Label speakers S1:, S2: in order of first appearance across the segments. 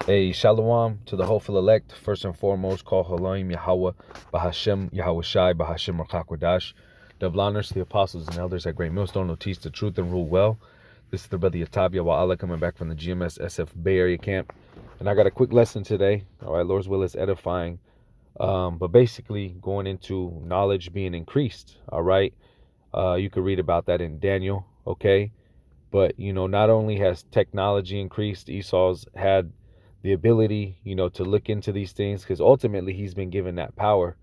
S1: A shalom to the hopeful elect. First and foremost, call Haloim Yahweh, Bahashem Yahweh Shai, Bahashem Rakakwadash. Double honors to the apostles and elders at Great Millstone who teach the truth and rule well. This is the brother Yatab Allah coming back from the GMS SF Bay Area camp. And I got a quick lesson today. All right, Lord's will is edifying. But basically going into knowledge being increased. All right. You could read about that in Daniel. Okay. But, not only has technology increased, Esau's had the ability, to look into these things because ultimately he's been given that power.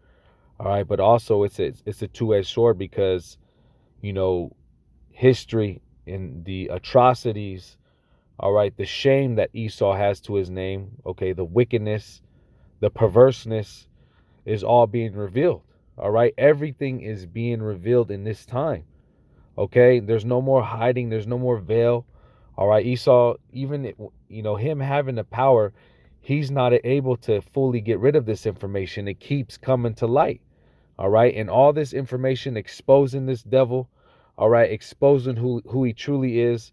S1: All right. But also it's a two-edged sword because, history and the atrocities, all right, the shame that Esau has to his name, okay, the wickedness, the perverseness is all being revealed. All right. Everything is being revealed in this time. Okay, there's no more hiding, there's no more veil. All right, Esau, even him having the power, he's not able to fully get rid of this information. It keeps coming to light. All right, and all this information exposing this devil, all right, exposing who he truly is.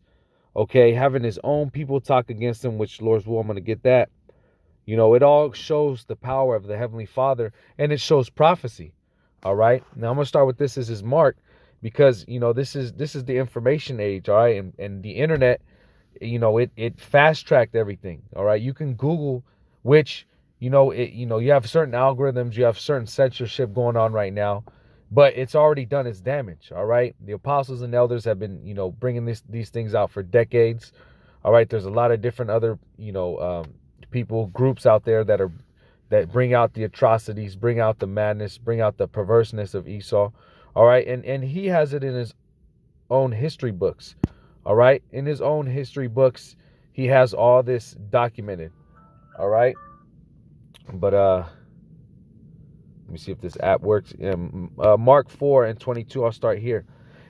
S1: Okay, having his own people talk against him, which Lord's will, I'm going to get that. It all shows the power of the Heavenly Father, and it shows prophecy. All right, now I'm going to start with this as his mark, because this is the information age. All right, and the internet, it fast tracked everything. All right, you can Google, which you have certain algorithms, you have certain censorship going on right now, but it's already done its damage. All right, the apostles and elders have been bringing these things out for decades. All right, there's a lot of different other people, groups out there that bring out the atrocities, bring out the madness, bring out the perverseness of Esau. All right, and he has it in his own history books. All right, in his own history books, he has all this documented. All right, but let me see if this app works. Mark 4:22. I'll start here.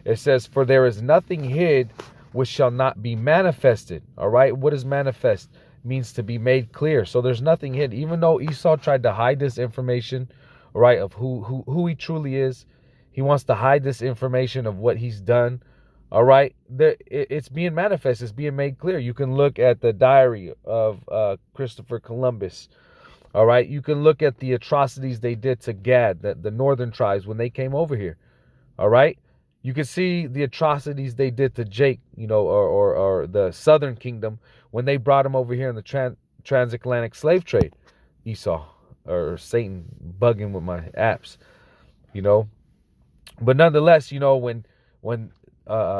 S1: It says, "For there is nothing hid which shall not be manifested." All right, what is manifest? Means to be made clear. So there's nothing hid. Even though Esau tried to hide this information, right, of who he truly is, he wants to hide this information of what he's done. All right, it's being manifest. It's being made clear. You can look at the diary of Christopher Columbus. All right, you can look at the atrocities they did to Gad, the northern tribes, when they came over here. All right, you can see the atrocities they did to Jake, or the Southern Kingdom when they brought him over here in the transatlantic slave trade. Esau or Satan bugging with my apps, But nonetheless, when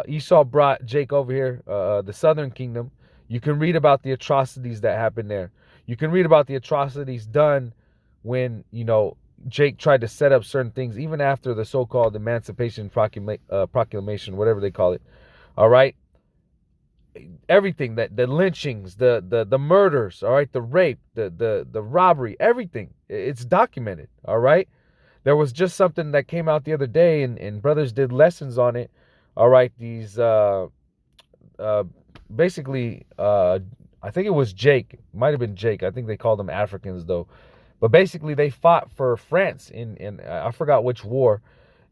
S1: Esau brought Jake over here, the Southern Kingdom, you can read about the atrocities that happened there. You can read about the atrocities done when Jake tried to set up certain things, even after the so-called Emancipation Proclamation, whatever they call it. All right, everything, that the lynchings, the murders, all right, the rape, the robbery, everything, it's documented. All right, there was just something that came out the other day, and brothers did lessons on it. All right, these basically, I think it was Jake, might have been Jake. I think they called them Africans though. But basically, they fought for France in I forgot which war.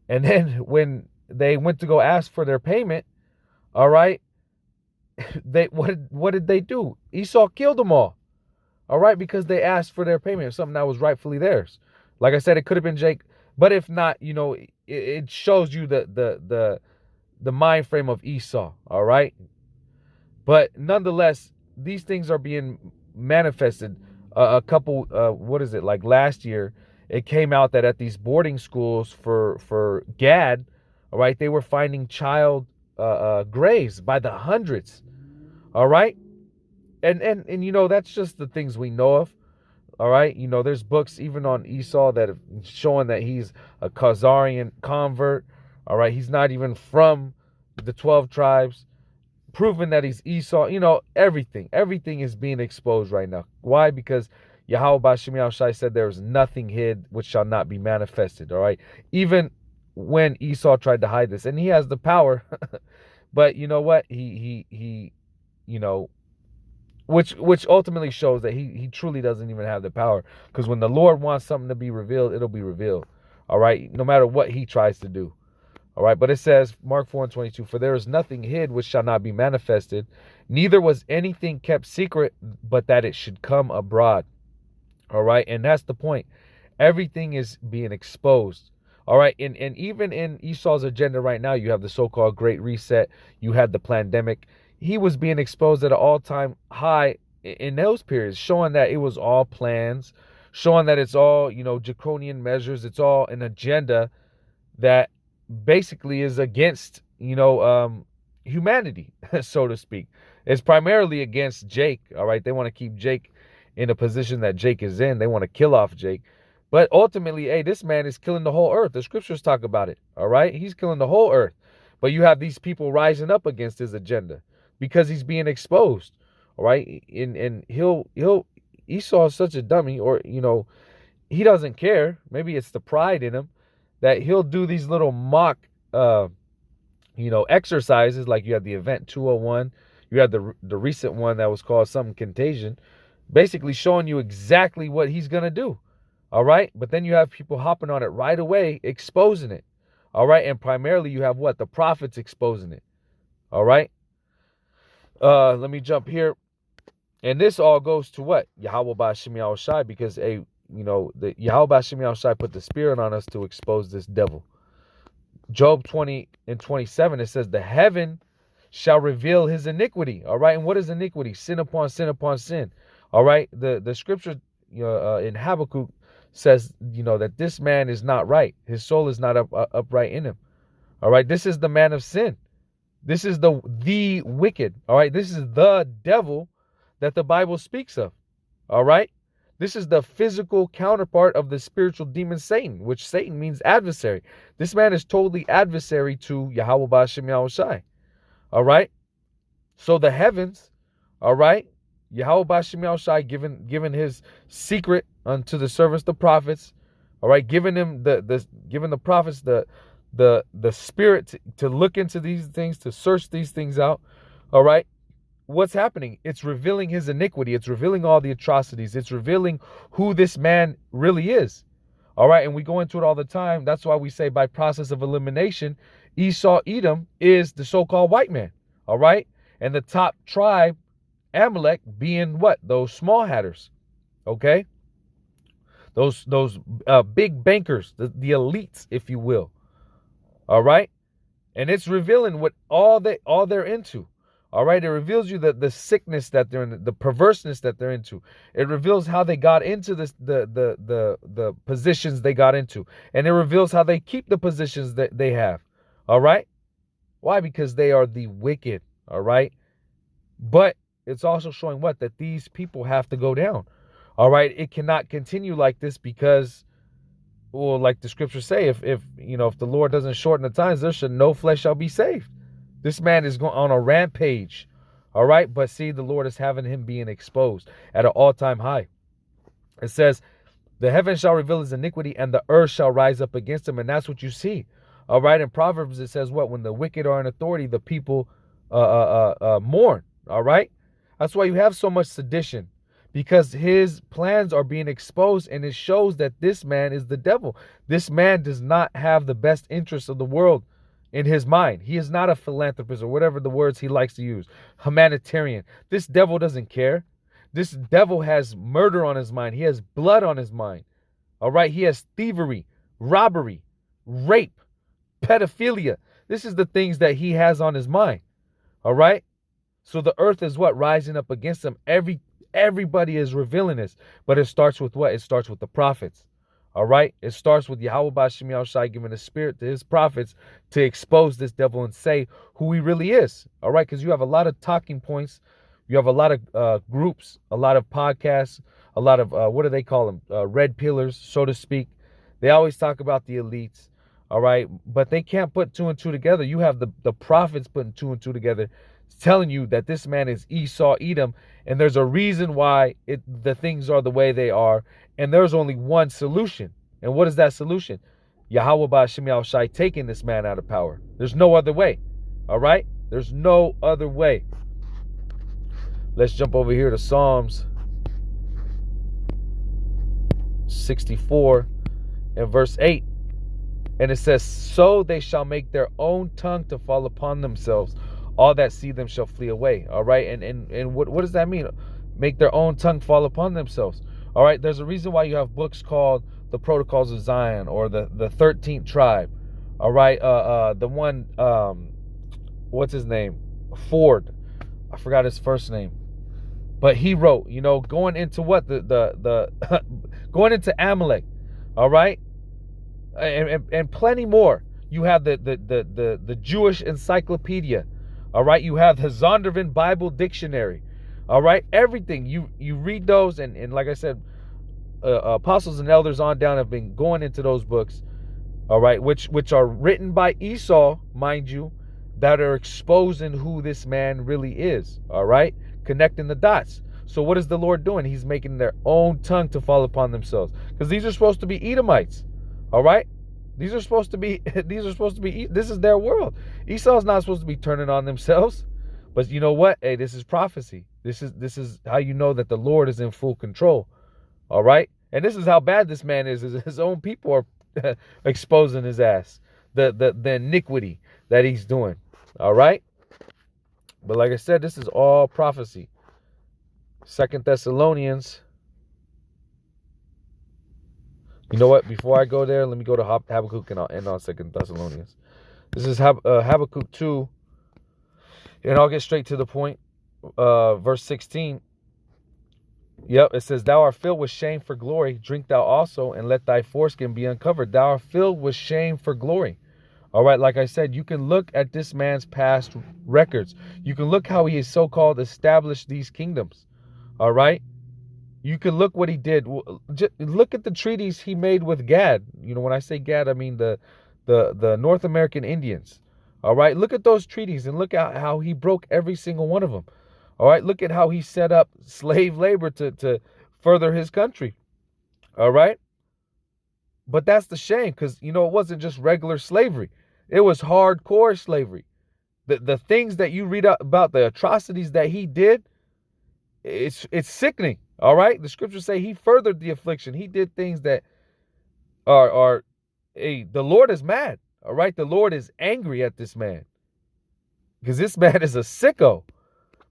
S1: And then when they went to go ask for their payment, all right, what did they do? Esau killed them all. All right, because they asked for their payment, something that was rightfully theirs. Like I said, it could have been Jake, but if not, it shows you the mind frame of Esau. All right, but nonetheless, these things are being manifested. A couple, what is it, like last year, it came out that at these boarding schools for Gad, all right, they were finding child graves by the hundreds. All right, and that's just the things we know of. All right, there's books even on Esau that have showing that he's a Khazarian convert. All right, he's not even from the 12 tribes, proving that he's Esau. Everything is being exposed right now. Why? Because Yahweh Bashim Yahushai said there is nothing hid which shall not be manifested. All right, even when Esau tried to hide this, and he has the power, but you know what? He which ultimately shows that he truly doesn't even have the power. Because when the Lord wants something to be revealed, it'll be revealed. All right, no matter what he tries to do. All right, but it says, Mark 4:22, "For there is nothing hid which shall not be manifested, Neither was anything kept secret, but that it should come abroad. All right. And that's the point. Everything is being exposed. All right. And even in Esau's agenda right now, you have the so-called Great Reset. You had the pandemic. He was being exposed at an all-time high in those periods, showing that it was all plans, showing that it's all, draconian measures. It's all an agenda that basically is against, humanity, so to speak. It's primarily against Jake. All right. They want to keep Jake in a position that Jake is in. They want to kill off Jake. But ultimately, hey, this man is killing the whole earth. The scriptures talk about it. All right. He's killing the whole earth. But you have these people rising up against his agenda because he's being exposed. All right. And Esau is such a dummy, or, he doesn't care. Maybe it's the pride in him that he'll do these little mock, exercises. Like you had the Event 201. You had the recent one that was called something Contagion, basically showing you exactly what he's going to do. All right. But then you have people hopping on it right away, exposing it. All right. And primarily you have what? The prophets exposing it. All right. Let me jump here. And this all goes to what? Yahweh Ba'Shem Yahushai, because the Yahweh Ba'Shem Yahushai put the spirit on us to expose this devil. Job 20:27, it says, the heaven shall reveal his iniquity. All right. And what is iniquity? Sin upon sin upon sin. All right. The scripture in Habakkuk says, that this man is not right. His soul is not upright in him. All right. This is the man of sin. This is the wicked. All right. This is the devil that the Bible speaks of. All right. This is the physical counterpart of the spiritual demon Satan, which Satan means adversary. This man is totally adversary to Yahweh Ba'Shem Yahushai. All right. So the heavens, all right, Yahweh Ba'Shem Yahushai given his secret unto the servants, the prophets, all right, giving them giving the prophets the spirit to look into these things, to search these things out. All right. What's happening? It's revealing his iniquity. It's revealing all the atrocities. It's revealing who this man really is. All right. And we go into it all the time. That's why we say by process of elimination, Esau, Edom is the so-called white man. All right. And the top tribe, Amalek, being what? Those small hatters. Okay. Those big bankers, the elites, if you will. All right. And it's revealing what all they're into. All right. It reveals you the sickness that they're in, the perverseness that they're into. It reveals how they got into this, the positions they got into. And it reveals how they keep the positions that they have. All right. Why? Because they are the wicked. All right. But it's also showing what? That these people have to go down. All right. It cannot continue like this because, well, like the scriptures say, if the Lord doesn't shorten the times, there should no flesh shall be saved. This man is going on a rampage. All right. But see, the Lord is having him being exposed at an all-time high. It says, the heaven shall reveal his iniquity and the earth shall rise up against him. And that's what you see. All right. In Proverbs, it says what? When the wicked are in authority, the people mourn. All right. That's why you have so much sedition, because his plans are being exposed, and it shows that this man is the devil. This man does not have the best interests of the world in his mind. He is not a philanthropist or whatever the words he likes to use. Humanitarian. This devil doesn't care. This devil has murder on his mind. He has blood on his mind. All right. He has thievery, robbery, rape, pedophilia. This is the things that he has on his mind. All right. So the earth is what? Rising up against him. Everybody is revealing this. But it starts with what? It starts with the prophets. All right. It starts with Yahweh Ba'Shem Yahushai giving the spirit to his prophets to expose this devil and say who he really is. All right. Because you have a lot of talking points. You have a lot of groups, a lot of podcasts, a lot of, what do they call them? Red pillars, so to speak. They always talk about the elites. All right. But they can't put two and two together. You have the prophets putting two and two together, telling you that this man is Esau, Edom, and there's a reason why the things are the way they are, and there's only one solution. And what is that solution? Yahweh Ba'Shem Yahushai taking this man out of power. There's no other way. All right? There's no other way. Let's jump over here to Psalms 64 and verse 8. And it says, so they shall make their own tongue to fall upon themselves. all that see them shall flee away. All right. And what does that mean? Make their own tongue fall upon themselves. All right. There's a reason why you have books called the Protocols of Zion or the 13th tribe. All right. The one, what's his name? Ford. I forgot his first name. But he wrote, going into what? The going into Amalek. All right. And plenty more. You have the Jewish Encyclopedia. All right. You have the Zondervan Bible Dictionary. All right. Everything. You read those. And like I said, apostles and elders on down have been going into those books. All right. Which are written by Esau, mind you, that are exposing who this man really is. All right. Connecting the dots. So what is the Lord doing? He's making their own tongue to fall upon themselves. Because these are supposed to be Edomites. All right. This is their world. Esau's not supposed to be turning on themselves. But you know what? Hey, this is prophecy. This is how you know that the Lord is in full control. All right. And this is how bad this man is his own people are exposing his ass. The iniquity that he's doing. All right. But like I said, this is all prophecy. 2 Thessalonians. You know what? Before I go there, let me go to Habakkuk and I'll end on 2 Thessalonians. This is Habakkuk 2. And I'll get straight to the point. Verse 16. Yep, it says, Thou art filled with shame for glory. Drink thou also, and let thy foreskin be uncovered. Thou art filled with shame for glory. All right, like I said, you can look at this man's past records. You can look how he has so-called established these kingdoms. All right. You can look what he did. Just look at the treaties he made with Gad. When I say Gad, I mean the North American Indians. All right. Look at those treaties and look at how he broke every single one of them. All right. Look at how he set up slave labor to further his country. All right. But that's the shame because, it wasn't just regular slavery. It was hardcore slavery. The things that you read about, the atrocities that he did, it's sickening. All right. The scriptures say he furthered the affliction. He did things that the Lord is mad. All right. The Lord is angry at this man because this man is a sicko.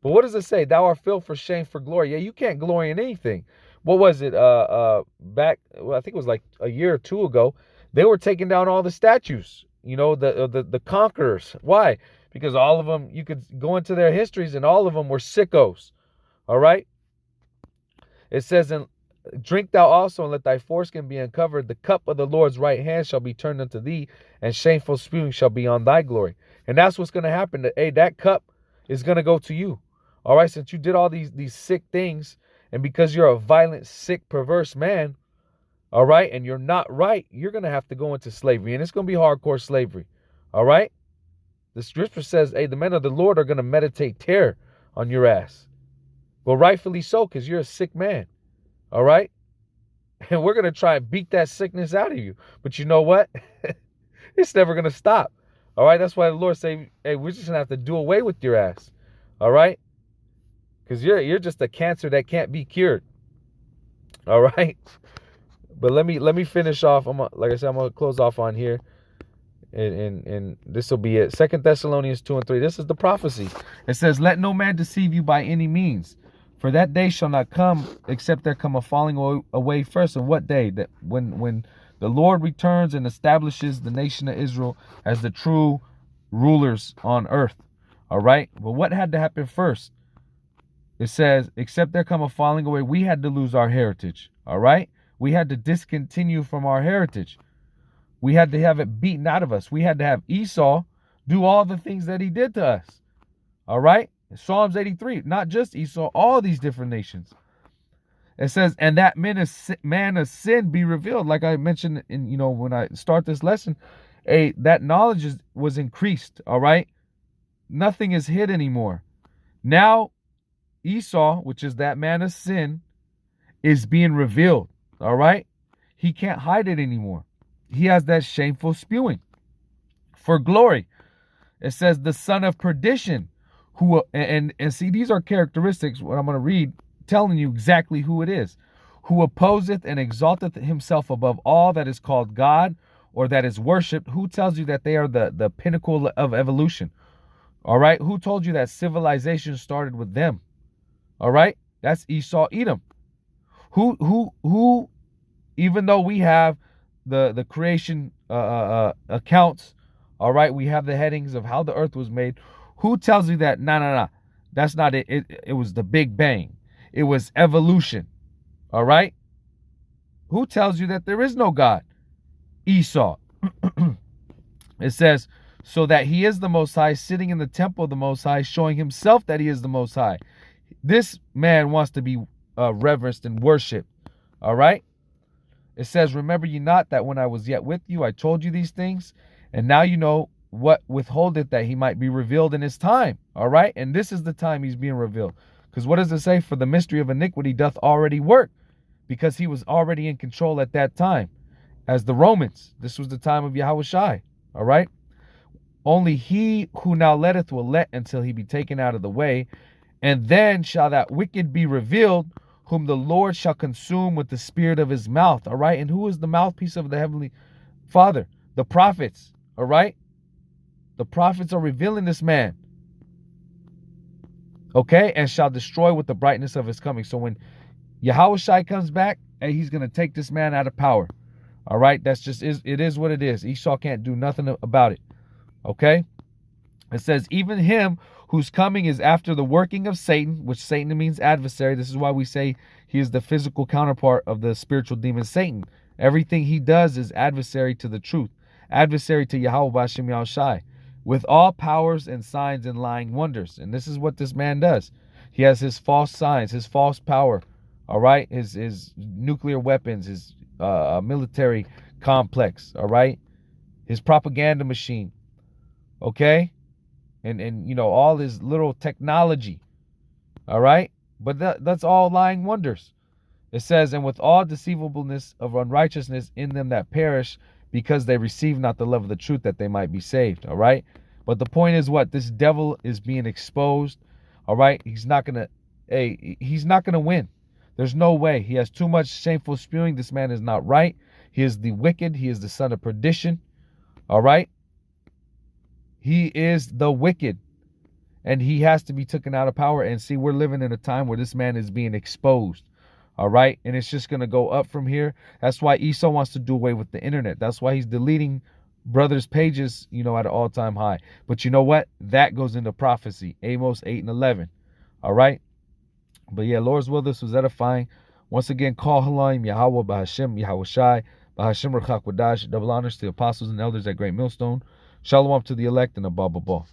S1: But what does it say? Thou art filled for shame for glory. Yeah, you can't glory in anything. What was it? Back, I think it was like a year or two ago, they were taking down all the statues, the conquerors. Why? Because all of them, you could go into their histories and all of them were sickos. All right. It says, and drink thou also and let thy foreskin be uncovered. The cup of the Lord's right hand shall be turned unto thee, and shameful spewing shall be on thy glory. And that's what's going to happen. That cup is going to go to you. All right. Since you did all these sick things, and because you're a violent, sick, perverse man, all right, and you're not right, you're going to have to go into slavery. And it's going to be hardcore slavery. All right. The scripture says, the men of the Lord are going to meditate terror on your ass. Well, rightfully so, because you're a sick man. All right. And we're going to try and beat that sickness out of you. But you know what? It's never going to stop. All right. That's why the Lord say, we're just going to have to do away with your ass. All right. Because you're just a cancer that can't be cured. All right. But let me finish off. Like I said, I'm going to close off on here. And this will be it. 2 Thessalonians 2 and 3. This is the prophecy. It says, Let no man deceive you by any means. For that day shall not come, except there come a falling away first. And what day? That when the Lord returns and establishes the nation of Israel as the true rulers on earth. All right. But what had to happen first? It says, except there come a falling away, we had to lose our heritage. All right. We had to discontinue from our heritage. We had to have it beaten out of us. We had to have Esau do all the things that he did to us. All right. Psalms 83, not just Esau, all these different nations. It says, and that man of sin be revealed. Like I mentioned when I start this lesson, that knowledge was increased. All right. Nothing is hid anymore. Now Esau, which is that man of sin, is being revealed. All right. He can't hide it anymore. He has that shameful spewing for glory. It says the son of perdition, who and see, these are characteristics, what I'm going to read, telling you exactly who it is, who opposeth and exalteth himself above all that is called God or that is worshipped. Who tells you that they are the pinnacle of evolution? All right. Who told you that civilization started with them? All right. That's Esau, Edom. Who, even though we have the creation accounts, all right, we have the headings of how the earth was made. Who tells you that? No. That's not it. It was the Big Bang. It was evolution. All right. Who tells you that there is no God? Esau. It says, so that he is the Most High, sitting in the temple of the Most High, showing himself that he is the Most High. This man wants to be reverenced and worshipped. All right. It says, remember ye not that when I was yet with you, I told you these things, and now you know what withholdeth that he might be revealed in his time. All right. And this is the time he's being revealed. Because what does it say? For the mystery of iniquity doth already work, because he was already in control at that time. As the Romans, this was the time of Yahushai. All right. Only he who now letteth will let until he be taken out of the way. And then shall that wicked be revealed, whom the Lord shall consume with the spirit of his mouth. All right. And who is the mouthpiece of the Heavenly Father? The prophets. All right. The prophets are revealing this man. Okay. And shall destroy with the brightness of his coming. So when Yahushai comes back, hey, he's going to take this man out of power. All right. That's just, it is what it is. Esau can't do nothing about it. Okay. It says, even him whose coming is after the working of Satan, which Satan means adversary. This is why we say he is the physical counterpart of the spiritual demon Satan. Everything he does is adversary to the truth, adversary to Yahweh B'Shem Yahushai, with all powers and signs and lying wonders. And this is what this man does. He has his false signs, his false power, all right, his nuclear weapons, his military complex, all right, his propaganda machine, okay, and you know, all his little technology, all right, but that's all lying wonders. It says, and with all deceivableness of unrighteousness in them that perish, because they receive not the love of the truth, that they might be saved. All right. But the point is what? This devil is being exposed. All right. He's not going to win. There's no way. He has too much shameful spewing. This man is not right. He is the wicked. He is the son of perdition. All right. He is the wicked. And he has to be taken out of power. And see, we're living in a time where this man is being exposed. All right. And it's just going to go up from here. That's why Esau wants to do away with the internet. That's why he's deleting brothers' pages, you know, at an all-time high. But you know what? That goes into prophecy. Amos 8 and 11. All right. But yeah, Lord's will, this was edifying. Once again, call Halayim, Yahweh, Bahashem, Yahushai, Bahashem, Rachak Wadash. Double honors to the apostles and elders at Great Millstone. Shalom to the elect and above all.